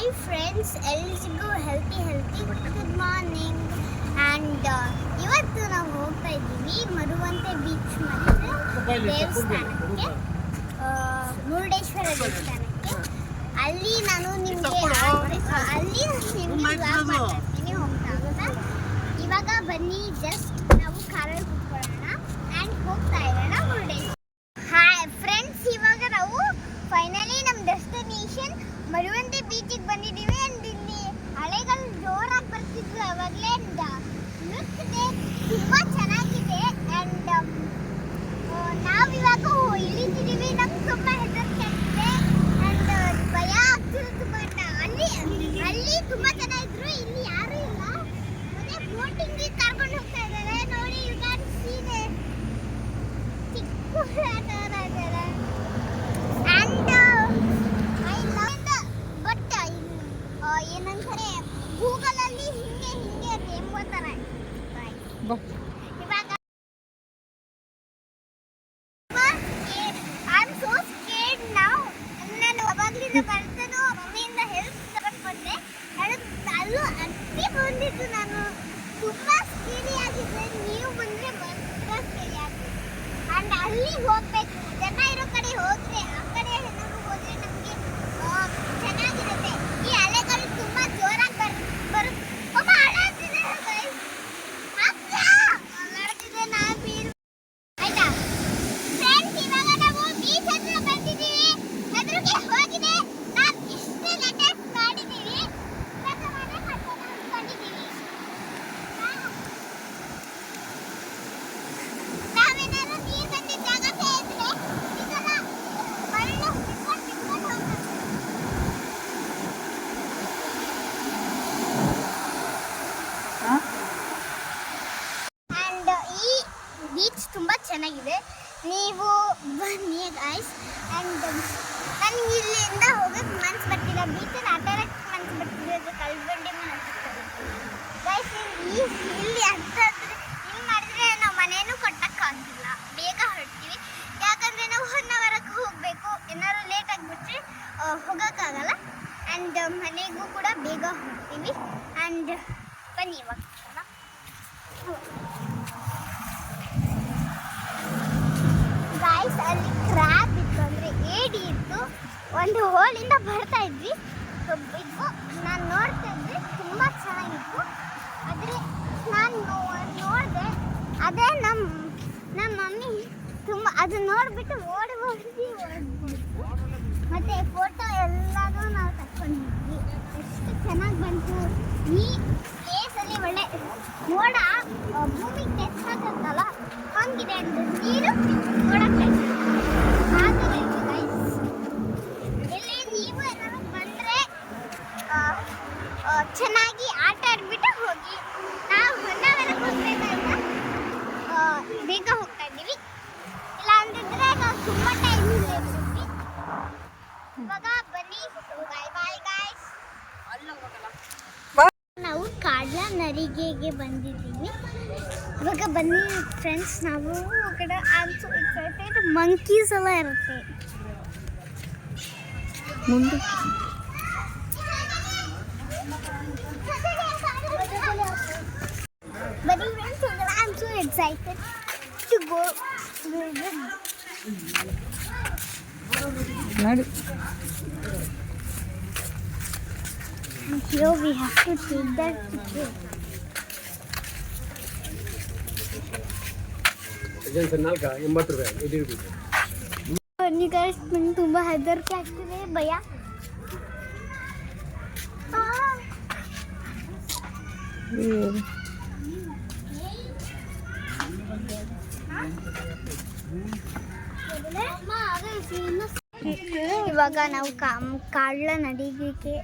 Hi friends, ಎಲ್ರಿಗೂ healthy good morning. And ಇವತ್ತು ನಾವು ಹೋಗ್ತಾ ಇದ್ದೀವಿ ಮರುವಂತೆ ಬೀಚ್ ಮತ್ತು ದೇವಸ್ಥಾನಕ್ಕೆ, ಮುರುಡೇಶ್ವರ ದೇವಸ್ಥಾನಕ್ಕೆ. ಅಲ್ಲಿ ನಾನು ನಿಮಗೆ ಬ್ಲಾಗ್ ಮಾಡ್ತೀನಿ ಹೋಗ್ತಾ. ಇವಾಗ ಬನ್ನಿ, ಜಸ್ಟ್ ನಾವು ಕಾರಲ್ಲಿ ಕೂತ್ಕೊಳ್ಳೋಣ ಆ್ಯಂಡ್ ಹೋಗ್ತಾ ಇರೋಣ ಮುರುಡೇಶ್ವರ. ಹಾಯ್ ಫ್ರೆಂಡ್ಸ್, ಇವಾಗ ನಾವು ಫೈನಲಿ ನಮ್ಮ ಡೆಸ್ಟಿನೇಷನ್ ಮರುವಂತೆ ಬೀಚಿಗೆ ಬಂದಿದ್ದೀವಿ. ಆ್ಯಂಡ್ ಇಲ್ಲಿ ಅಲೆಗಳು ಜೋರಾಗಿ ಬರ್ತಿದ್ವು ಅವಾಗಲೇ. ಲುಕ್ಕಿದೆ, ತುಂಬ ಚೆನ್ನಾಗಿದೆ. ಆ್ಯಂಡ್ ನಾವಿವಾಗ ಇಳಿತಿದ್ದೀವಿ. ನಮ್ಗೆ ತುಂಬ ಹೆದರಿಕೆ ಆಗ್ತಿದೆ ಆ್ಯಂಡ್ ಭಯ ಆಗ್ತಿದೆ ತುಂಬ. ಅಲ್ಲಿ ತುಂಬ ಜನ ಇದ್ರು, ಇಲ್ಲಿ ಯಾರೂ ಇಲ್ಲ. ಮತ್ತೆ ಬೋಟಿಂಗಿಗೆ ಕರ್ಕೊಂಡು ಹೋಗ್ತಾ ಇದ್ದಾರೆ ನೋಡಿ. ಯು ಕ್ಯಾನ್ ಸೀ ದ ಚಿಕ್ಕ ಏನಂತಾರೆ ಗೂಗಲಲ್ಲಿ ಹಿಂಗೆ ರೇಂಬೋ ಥರ ಇವಾಗ I am so scared now. ನಾನು ಅವಾಗಲಿಂದ ಬರ್ತಾನೋ ಮಮ್ಮಿಯಿಂದ ಹೆಲ್ಪ್ ತಗೊಂಡು ಬಂದೆ. ಅಲ್ಲೂ ಅತ್ತಿ ಬಂದಿದ್ದು. ನಾನು ತುಂಬ ಸ್ಕೇರಿ ಆಗಿದೆ. ನೀವು ಬಂದರೆ ತುಂಬ ಸ್ಕೇರಿ ಆಗಿದೆ. ಆ್ಯಂಡ್ ಅಲ್ಲಿ ಹೋಗ್ಬೇಕು, ಜನ ಇರೋ ಕಡೆ ಹೋದರೆ, ಆ ಕಡೆ ಏನಾದ್ರು ಹೋದರೆ ನಮಗೆ ಚೆನ್ನಾಗಿರುತ್ತೆ. ಈ ಅಲೆಗಳು ತುಂಬ ಜೋರಾಗಿ ಬರುತ್ತೆ. ಒಬ್ಬ ಅಳಾಡ್ತಿದೆ ನಾನು ಬೀರು. ಆಯ್ತಾ ಫ್ರೆಂಡ್ಸ್, ಇವಾಗ ನಾವು ಬೀಚ್ ಹತ್ರ ಬಂದಿದ್ದೀವಿ. ಎದುರಿಗೆ ಹೋಗಿದೆ. ನಾವು ಇಷ್ಟೇ ಲೇಟೆಸ್ಟ್ ಮಾಡಿದ್ದೀವಿ. ನಾವೇನಾದ್ರು ನೀರು ಬಂದಿದ್ದ ಜಾಗಕ್ಕೆ ಇದ್ರೆ ಇದೆಲ್ಲ ಮರಳು ಹಿಡ್ಕೊಂಡು ಹೋಗ್ತಾರೆ. ಆ್ಯಂಡ್ ಈ ಬೀಚ್ ತುಂಬ ಚೆನ್ನಾಗಿದೆ. ನೀವು ಬನ್ನಿ ಗೈಸ್. ಆ್ಯಂಡ್ ನನಗೆ ಇಲ್ಲಿಂದ ಹೋಗೋಕ್ಕೆ ಮನ್ಸು ಬರ್ತಿಲ್ಲ. ಬೀಚಲ್ಲಿ ಆಟ ಆಡೋಕ್ಕೆ ಮನ್ಸು ಬರ್ತಿದೆ. ಅದು ಕಲ್ಬಂಡಿ ಗೈಸ್. ಇಲ್ಲಿ ಅಂತ ಹಿಂಗೆ ಮಾಡಿದ್ರೆ ನಾವು ಮನೇನೂ ಕಟ್ಟಕ್ಕಾಗಿಲ್ಲ. ಬೇಗ ಹೊರಡ್ತೀವಿ, ಯಾಕಂದರೆ ನಾವು 1 ಅವರ್ಗೆ ಹೋಗಬೇಕು. ಏನಾದ್ರು ಲೇಟ್ ಆಗಿಬಿಟ್ರೆ ಹೋಗೋಕ್ಕಾಗಲ್ಲ. ಆ್ಯಂಡ್ ಮನೆಗೂ ಕೂಡ ಬೇಗ ಹೊರಡ್ತೀವಿ. ಆ್ಯಂಡ್ ಬನ್ನಿ ಇವಾಗ ಗೈಸ್. ಅಲ್ಲಿ ಕ್ರ್ಯಾಬ್ ಇತ್ತು, ಅಂದರೆ ಏಡಿ ಇತ್ತು. ಒಂದು ಹೋಲಿಂದ ಬರ್ತಾ ಇದ್ವಿ. ಇದ್ವು ನಾನು ನೋಡ್ತಾ ಇದ್ದೆ, ತುಂಬ ಚೆನ್ನಾಗಿತ್ತು. ಆದರೆ ನಾನು ನೋಡಿದೆ, ಅದೇ ನಮ್ಮ ಮಮ್ಮಿ ತುಂಬ ಅದು ನೋಡಿಬಿಟ್ಟು ಓಡ್ಬಿಟ್ಟು ಮತ್ತು ಫೋಟೋ ಎಲ್ಲದೂ ನಾವು ತಗೊಂಡಿದ್ವಿ. ಎಷ್ಟು ಚೆನ್ನಾಗಿ ಬಂತು. ಈ ಪ್ಲೇಸಲ್ಲಿ ಒಳ್ಳೆ ಮೋಡ ಭೂಮಿಗೆ ಟಚ್ ಆಗುತ್ತಲ್ಲ ಹಂಗಿದೆ. ಅಂದರೆ ನೀರು ನೋಡಕ್ಕೆ ಆದರೆ ಗೈಸ್, ಇಲ್ಲಿ ನೀವು ಏನಾದ್ರು ಬಂದರೆ ಚೆನ್ನಾಗಿ ಆಟ ಆಡ್ಬಿಟ್ಟು ಹೋಗಿ. ನಾವು 1 ಅವರ್ಗೆ ಹೋಗ್ಬೇಕಾದ್ರೆ ಬೇಗ ಹೋಗ್ತಾ ಇದ್ದೀವಿ. ಇಲ್ಲ ಅಂದಿದ್ರೆ ನಾವು ತುಂಬ ಟೈಮ್ ಇರ್ತೀವಿ. ಇವಾಗ ಬನ್ನಿ, ಬಾಯ್ ಬಾಯ್ ಗೈಸ್. ನಾವು ಕಾಡ್ಲ ನರಿಗೆಗೆ ಬಂದಿದ್ದೀವಿ. ಇವಾಗ ಬನ್ನಿ ಫ್ರೆಂಡ್ಸ್, ನಾವು ಕಡೆ ಆಲ್ಸೋ ಎಕ್ಸೈಟೆಡ್. ಮಂಕೀಸ್ ಎಲ್ಲ ಇರುತ್ತೆ ಮುಂದೆ. ಬನ್ನಿ friends, I am so excited to go ನೋಡಿ. Here we have to take that picture. ಬನ್ನಿ ಗೈಸ್, ನಂಗೆ ತುಂಬ ಹೆದರಿಕೆ ಆಗ್ತಿದೆ, ಭಯ. ಇವಾಗ ನಾವು ಕಾಡ್ಲ ನಡಿಗೆಗೆ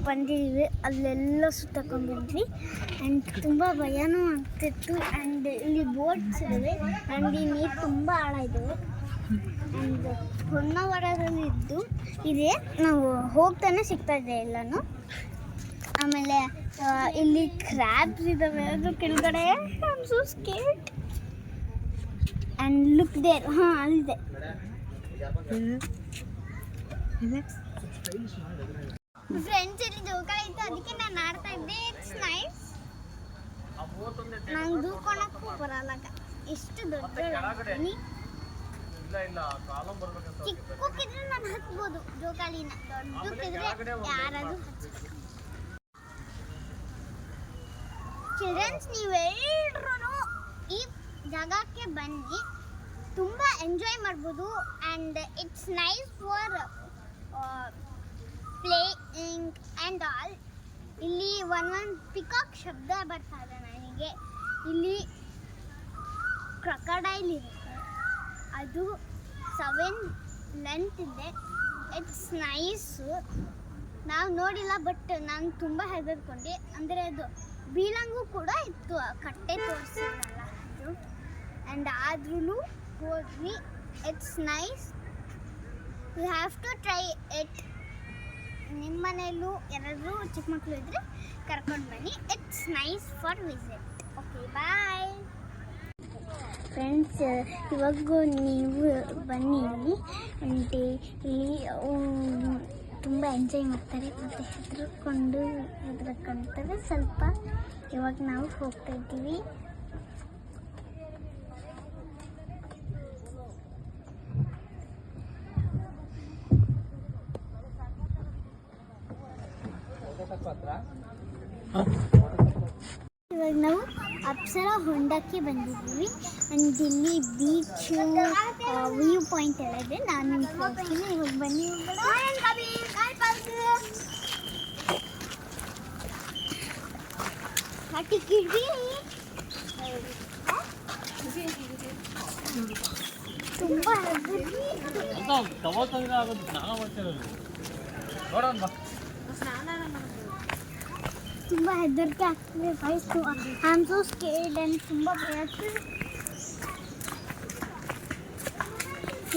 ಬಂದಿದ್ದೀವಿ. ಅಲ್ಲೆಲ್ಲ ಸುತ್ತಕೊಂಡ್ಬಂದ್ವಿ. ಆ್ಯಂಡ್ ತುಂಬ ಭಯನೂ ಆಗ್ತಿತ್ತು. ಆ್ಯಂಡ್ ಇಲ್ಲಿ ಬೋಟ್ಸ್ ಇದ್ದಾವೆ. ಆ್ಯಂಡ್ ಈ ನೀರು ತುಂಬ ಆಳ ಇದ್ದಾವೆ. ಆ್ಯಂಡ್ ಹೊನ್ನಾವರದಲ್ಲಿದ್ದು ಇದೆ. ನಾವು ಹೋಗ್ತಾನೆ ಸಿಗ್ತಾ ಇದೆ ಎಲ್ಲನೂ. ಆಮೇಲೆ ಇಲ್ಲಿ ಕ್ರ್ಯಾಬ್ಸ್ ಇದ್ದಾವೆ ಅದ್ರ ಕೆಳಗಡೆ. I am so scared. And look there. ಹಾಂ, ಅಲ್ಲಿದೆ. ಫ್ರೆಂಡ್ಸ್ ಇಲ್ಲಿ ಜೋಕಾಲಿ ಇತ್ತು, ಅದಕ್ಕೆ ನಾನು ಆಡ್ತಾ ಇದ್ದೆ. It's nice. ನಂಗೆ ದೂಕೋಣಕ್ಕೂ ಬರಲ್ಲ, ಎಷ್ಟು ದೊಡ್ಡದಾಗ್ತೀನಿ. ಚಿಕ್ಕಕ್ಕಿದ್ರೆ ನಾನು ಹತ್ಬೋದು ಜೋಕಾಲಿನ, ದೊಡ್ಡಕ್ಕಿದ್ರೆ ಯಾರಾದ್ರೂ ಹತ್ಬೋದು. ಚಿಲ್ಡ್ರನ್ಸ್, ನೀವೆಲ್ಲರೂ ಈ ಜಾಗಕ್ಕೆ ಬನ್ನಿ, ತುಂಬ ಎಂಜಾಯ್ ಮಾಡ್ಬೋದು. And it's nice for playing and all. ಇಲ್ಲಿ ಒಂದೊಂದು ಪಿಕಾಕ್ ಶಬ್ದ ಬರ್ತಾ ಇದೆ ನನಗೆ. ಇಲ್ಲಿ ಕ್ರೊಕೊಡೈಲ್ ಇರುತ್ತೆ, ಅದು 7 ಲೆಂತ್ ಇದೆ. It's nice. ನಾವು ನೋಡಿಲ್ಲ, ಬಟ್ ನಾನು ತುಂಬ ಹೆದರ್ಕೊಂಡೆ. ಅಂದರೆ ಅದು ಬೀಳಂಗೂ ಕೂಡ ಇತ್ತು, ಕಟ್ಟೆ ತೋರಿಸಿರಲ್ಲ ಅದು. ಆ್ಯಂಡ್ ಆದ್ರೂ ಹೋದ್ವಿ. It's nice. You have to try it. ನಿಮ್ಮ ಮನೆಯಲ್ಲೂ ಯಾರಾದರೂ ಚಿಕ್ಕ ಮಕ್ಕಳು ಇದ್ದರೆ ಕರ್ಕೊಂಡು ಬನ್ನಿ. It's nice for visit. Okay, bye friends. ಇವಾಗ ನೀವು ಬನ್ನಿ ಇಲ್ಲಿ. ಆ್ಯಂಡ್ ಇಲ್ಲಿ ತುಂಬ ಎಂಜಾಯ್ ಮಾಡ್ತಾರೆ ಮತ್ತು ಹೆದರ್ಕೊಂತಾರೆ ಸ್ವಲ್ಪ. ಇವಾಗ ನಾವು ಹೋಗ್ತಾ ಇದ್ದೀವಿ. ಇವಾಗ ನಾವು ಅಪ್ಸರಾ ಹೊಂಡಕ್ಕೆ ಬಂದಿದ್ದೀವಿ. ಆ್ಯಂಡ್ ಇಲ್ಲಿ ಬೀಚು, ವ್ಯೂ ಪಾಯಿಂಟ್ ಎಲ್ಲ ಇದೆ. ನಾನು ನಿಮ್ಗೆ ಹೋಗ್ತೀನಿ. ಇವಾಗ ಬನ್ನಿ. ತುಂಬ ತುಂಬ ಹೆದರಿಕೆ ಆಗ್ತದೆ. ವಯಸ್ಸು I am so scared and ತುಂಬ ಭಯ ಆಗ್ತದೆ.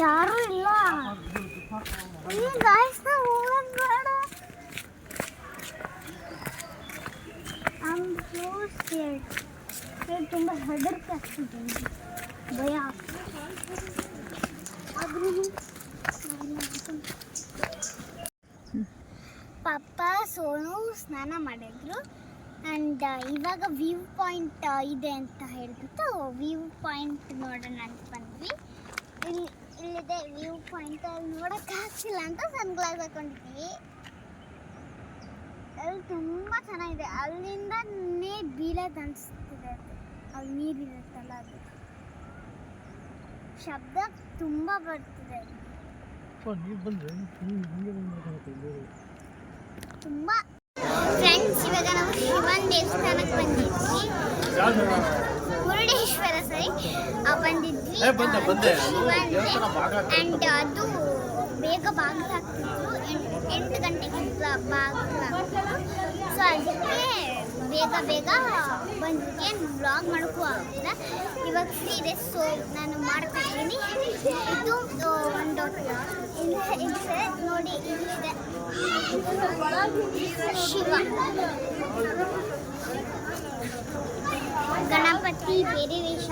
ಯಾರೂ ಇಲ್ಲ. ಗಾಯ್ಸ್, ನಾವು ಹೋಗೋದು ಬೇಡ. I am so scared. ತುಂಬ ಹೆದರಿಕೆ ಆಗ್ತದೆ, ಭಯ ಆಗ್ತದೆ. ಆದ್ರೂ ಪಪ್ಪ ಸೋನು ಸ್ನಾನ ಮಾಡಿದ್ರು. ಆ್ಯಂಡ್ ಇವಾಗ ವ್ಯೂ ಪಾಯಿಂಟ್ ಇದೆ ಅಂತ ಹೇಳ್ಬಿಟ್ಟು ವ್ಯೂ ಪಾಯಿಂಟ್ ನೋಡೋಣ ಅಂತ ಬಂದ್ವಿ. ಇಲ್ಲಿದೆ ವ್ಯೂ ಪಾಯಿಂಟ್. ಅಲ್ಲಿ ನೋಡೋಕ್ಕಾಗ್ತಿಲ್ಲ ಅಂತ ಸನ್ಗ್ಲಾಸ್ ಹಾಕೊಂಡಿದ್ದೀವಿ. ಅಲ್ಲಿ ತುಂಬ ಚೆನ್ನಾಗಿದೆ. ಅಲ್ಲಿಂದ ನೀರು ಬೀಳೋದು ಅನಿಸ್ತಿದೆ. ಅಲ್ಲಿ ನೀರಿರುತ್ತಲ್ಲ, ಅದು ಶಬ್ದ ತುಂಬ ಬರ್ತಿದೆ. ತುಂಬ ಫ್ರೆಂಡ್ಸ್, ಇವಾಗ ನಾವು ಶಿವನ್ ದೇವಸ್ಥಾನಕ್ಕೆ ಬಂದಿದ್ವಿ. ಮುರುಡೇಶ್ವರ ಬಂದಿದ್ವಿ. ಆ್ಯಂಡ್ ಅದು ಬೇಗ ಬಾಗಿಲು ಹಾಕ್ತಿದ್ರು. 8 ಗಂಟೆಗೆ ಬಾಗಿಲು ಹಾಕ್ತಿದ್ರು. ಸೊ ಅದಕ್ಕೆ ಬೇಗ ಬಂದಿದ್ದೆ. ವ್ಲಾಗ್ ಮಾಡೋಕ್ಕೂ ಆಗ್ತಿಲ್ಲ. ಇವಾಗ ಫ್ರೀ ಇದೆ, ಸೊ ನಾನು ಮಾಡ್ತಾ ಇದ್ದೀನಿ. ಇದು ಒಂದು ಇದೆ ನೋಡಿ, ಇಲ್ಲಿದೆ ಶಿವ, ಗಣಪತಿ ಬೇರೆ ವೇಷ.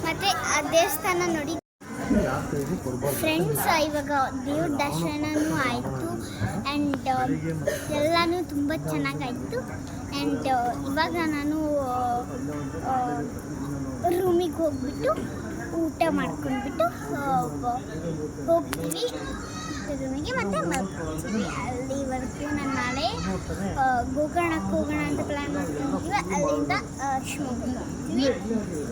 ಮತ್ತೆ ಆ ದೇವಸ್ಥಾನ ನೋಡಿ ಫ್ರೆಂಡ್ಸ್. ಇವಾಗ ದೇವ್ರ ದರ್ಶನನೂ ಆಯಿತು. ಆ್ಯಂಡ್ ಎಲ್ಲನೂ ತುಂಬ ಚೆನ್ನಾಗಾಯಿತು. ಆ್ಯಂಡ್ ಇವಾಗ ನಾನು ರೂಮಿಗೆ ಹೋಗ್ಬಿಟ್ಟು ಊಟ ಮಾಡ್ಕೊಂಡ್ಬಿಟ್ಟು ಹೋಗ್ತೀವಿ ರೂಮಿಗೆ. ಮತ್ತೆ ಮಲ್ಕೊಳ್ತೀವಿ. ಅಲ್ಲಿವರೆಗೂ ನಾನು ನಾಳೆ ಗೋಕರ್ಣಕ್ಕೆ ಹೋಗೋಣ ಅಂತ ಪ್ಲ್ಯಾನ್ ಮಾಡ್ಕೊಂಡಿದ್ದೀವಿ. ಅಲ್ಲಿಂದ ಶಿವಮೊಗ್ಗ ಹೋಗ್ತೀವಿ.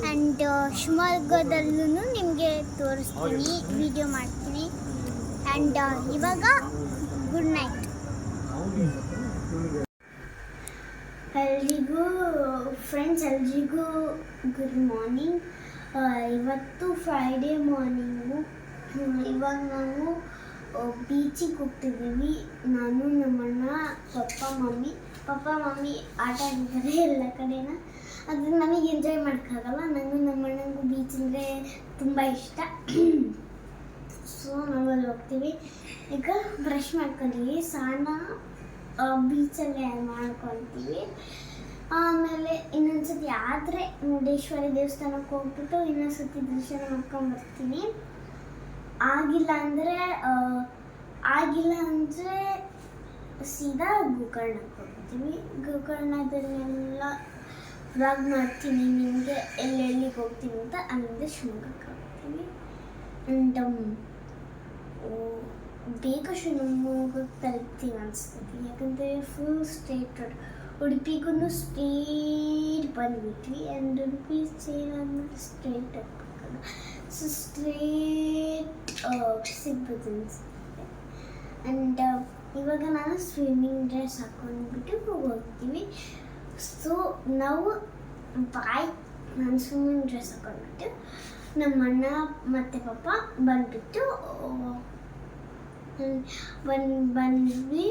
ಆ್ಯಂಡ್ ಶಿವಮೊಗ್ಗದಲ್ಲೂ ನಿಮಗೆ ತೋರಿಸ್ತೀನಿ, ವಿಡಿಯೋ ಮಾಡ್ತೀನಿ. ಆ್ಯಂಡ್ ಇವಾಗ ಗುಡ್ ನೈಟ್ ಎಲ್ರಿಗೂ. ಫ್ರೆಂಡ್ಸ್, ಎಲ್ರಿಗೂ ಗುಡ್ ಮಾರ್ನಿಂಗ್. ಇವತ್ತು ಫ್ರೈಡೇ ಮಾರ್ನಿಂಗು. ಇವಾಗ ನಾವು ಬೀಚಿಗೆ ಹೋಗ್ತಿದ್ದೀವಿ. ನಾನು, ನಮ್ಮಣ್ಣ, ಪಪ್ಪ ಮಮ್ಮಿ ಆಟ ಆಡಿದ್ದಾರೆ ಎಲ್ಲ ಕಡೆನ. ಅದು ನನಗೆ ಎಂಜಾಯ್ ಮಾಡೋಕ್ಕಾಗಲ್ಲ. ನನಗೂ ನಮ್ಮಣ್ಣನಿಗೂ ಬೀಚ್ ಅಂದರೆ ತುಂಬ ಇಷ್ಟ. ಸೊ ನಾವಲ್ಲಿ ಹೋಗ್ತೀವಿ. ಈಗ ಬ್ರಷ್ ಮಾಡ್ಕೊತೀವಿ, ಸ್ನಾನ ಬೀಚಲ್ಲೇ ಮಾಡ್ಕೊತೀವಿ. ಆಮೇಲೆ ಇನ್ನೊಂದ್ಸತಿ ಆದರೆ ಮುರುಡೇಶ್ವರಿ ದೇವಸ್ಥಾನಕ್ಕೆ ಹೋಗ್ಬಿಟ್ಟು ಇನ್ನೊಂದ್ಸತಿ ದರ್ಶನ ಮಾಡ್ಕೊಂಡ್ಬರ್ತೀನಿ. ಆಗಿಲ್ಲ ಅಂದರೆ ಸೀದಾ ಗೋಕರ್ಣಕ್ಕೆ ಹೋಗ್ತೀವಿ. ಗೋಕರ್ಣದಲ್ಲೆಲ್ಲ ವ್ಲಾಗ್ ಮಾಡ್ತೀನಿ ನಿಮಗೆ ಎಲ್ಲೆಲ್ಲಿಗೆ ಹೋಗ್ತೀನಿ ಅಂತ. ಅಲ್ಲಿಂದ ಶಿವಮೊಗ್ಗಕ್ಕೆ ಹೋಗ್ತೀವಿ. ಆ್ಯಂಡ್ ಬೇಗ ಶಿವಮೊಗ್ಗಕ್ಕೆ ತಲುಪ್ತೀವಿ ಅನಿಸ್ತದೆ, ಯಾಕಂದರೆ ಫುಲ್ ಸ್ಟ್ರೇಟ್ ರೋಡ್. ಉಡುಪಿಗೂ ಸ್ಟ್ರೇಟ್ ಬಂದ್ಬಿಟ್ವಿ. ಆ್ಯಂಡ್ ಉಡುಪಿ ಸೇರಾದ್ಮೇಲೆ ಸ್ಟ್ರೇಟ್ ಹೋಗ್ಬೇಕಲ್ಲ, ಸೊ ಸ್ಟ್ರೇಟ್ ಸಿಗ್ಬೋದು ಅನಿಸುತ್ತೆ. ಆ್ಯಂಡ್ ಇವಾಗ ನಾನು ಸ್ವಿಮ್ಮಿಂಗ್ ಡ್ರೆಸ್ ಹಾಕೊಂಡ್ಬಿಟ್ಟು ಹೋಗ್ತೀವಿ. ಸೊ ನಾವು ನಾನು ಸ್ವಿಮ್ಮಿಂಗ್ ಡ್ರೆಸ್ ಹಾಕೊಂಡ್ಬಿಟ್ಟು ನಮ್ಮ ಅಣ್ಣ ಮತ್ತು ಪಾಪ ಬಂದುಬಿಟ್ಟು ಬಂದ್ವಿ.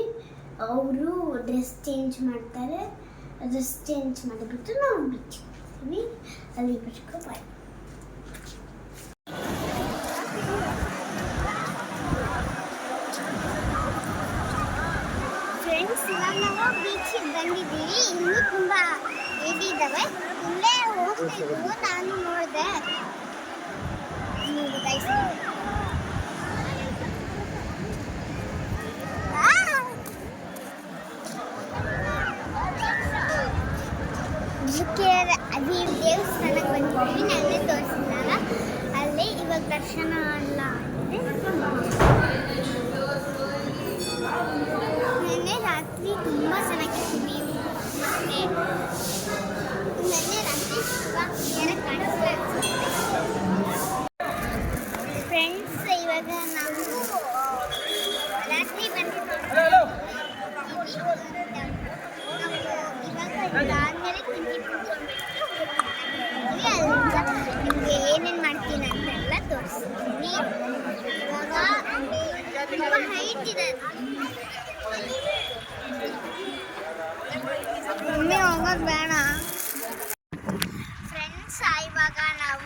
ಅವರು ಡ್ರೆಸ್ ಚೇಂಜ್ ಮಾಡ್ತಾರೆ. ಡ್ರೆಸ್ ಚೇಂಜ್ ಮಾಡಿಬಿಟ್ಟು ನಾವು ಬೀಚ್ ಹೋಗ್ತೀವಿ. ಅಲ್ಲಿ ಬಿಟ್ಕೊ ಬಾಯ್. ಫ್ರೆಂಡ್ಸ್, ಇವಾಗ ನಾವು ಬೀಚಿಗೆ ಬಂದಿದ್ದೀವಿ. ಇನ್ನೂ ತುಂಬ ಇದ್ದಾವೆ. ಇಲ್ಲೇ ಹೋಗ್ತಿದ್ವು, ನಾನು ನೋಡಿದೆ. ಅದೇ ದೇವಸ್ಥಾನಕ್ಕೆ ಬಂದಿದ್ದೀವಿ. ನಾನೇ ತೋರಿಸಿದಾಗ ಅಲ್ಲಿ ಇವಾಗ ದರ್ಶನ ಎಲ್ಲ ಆಗಿದೆ. ನೆನ್ನೆ ರಾತ್ರಿ ತುಂಬ ಚೆನ್ನಾಗಿತ್ತು. ನೀವು ನೆನ್ನೆ ರಾತ್ರಿ ಕಾಣಿಸ್ತಾ ಫ್ರೆಂಡ್ಸ್, ಇವಾಗ ನಾವು ರಾತ್ರಿ ಬಂದಿದ್ದೀವಿ. ಇದಾದ್ಮೇಲೆ ತಿಂಡಿ ಅಲ್ಲಿಂದ ನಿಮಗೆ ಏನೇನು ಮಾಡ್ತೀನಿ ಅಂತೆಲ್ಲ ತೋರಿಸ್ತೀನಿ. ಇವಾಗ ತುಂಬ ಹೈಟ್ ಇದೆ, ಒಮ್ಮೆ ಹೋಗೋದು ಬೇಡ. ಫ್ರೆಂಡ್ಸ್, ಇವಾಗ ನಾವು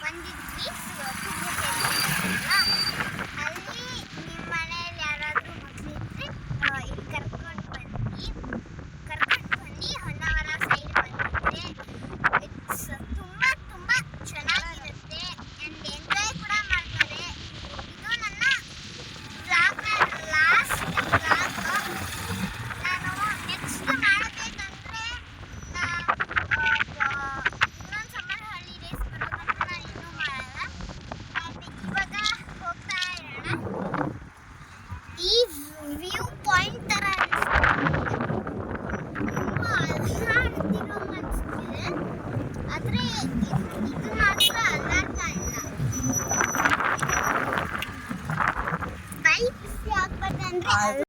ಬಂದಿದ್ವಿ ಅಲ್ಲಿ. ನಿಮ್ಮ ಮನೆಯಲ್ಲಿ ಯಾರಾದರೂ ಮಕ್ಕಳಿದ್ರೆ ಇಲ್ಲಿ ಕರ್ಕೊಂಡು ಬನ್ನಿ. ಹೊನ್ನಾವರ ಸೈಡ್ ಬಂದಿದ್ರೆ ಇಟ್ಸ್ ತುಂಬ ಚೆನ್ನಾಗಿರುತ್ತೆ. ಆ್ಯಂಡ್ ಎಂಜಾಯ್ ಕೂಡ ಮಾಡ್ತಾರೆ. ಇದು ನನ್ನ ಲಾಸ್ಟ್ ವ್ಲಾಗ್. ನಾನು ನೆಕ್ಸ್ಟ್ ಮಾಡಬೇಕಂದ್ರೆ ಇನ್ನೊಂದು ಸಮ್ಮರ್ ಹಾಲಿಡೇಸ್ ಬರೋದಂತ ನಾನು ಇನ್ನೂ ಮಾಡಲ್ಲ. ಆ್ಯಂಡ್ ಇವಾಗ ಹೋಗ್ತಾ ಇರೋಣ. ಈ ವ್ಯೂ ಪಾಯಿಂಟ್ ಥರ ಆದರೆ ಇದು ಮಾತ್ರ ಅಲ್ಲಾಡ್ತಾ ಇಲ್ಲ. ಬೈಕ್ ಹಾಕ್ಬೇಕಂದ್ರೆ